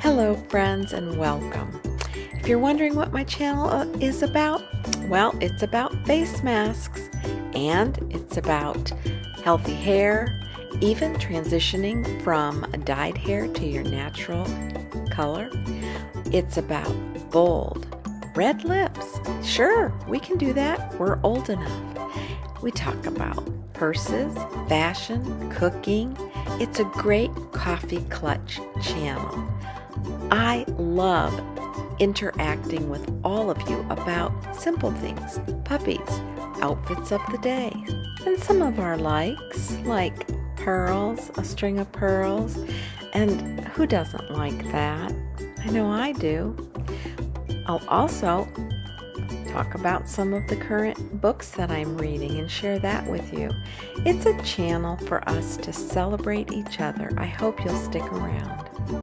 Hello friends and welcome. If you're wondering what my channel is about, well, it's about face masks and it's about healthy hair, even transitioning from dyed hair to your natural color. It's about bold, red lips. Sure, we can do that. We're old enough. We talk about purses, fashion, cooking. It's a great coffee clutch channel. I love interacting with all of you about simple things, puppies, outfits of the day, and some of our likes, like pearls, a string of pearls, and who doesn't like that? I know I do. I'll also talk about some of the current books that I'm reading and share that with you. It's a channel for us to celebrate each other. I hope you'll stick around.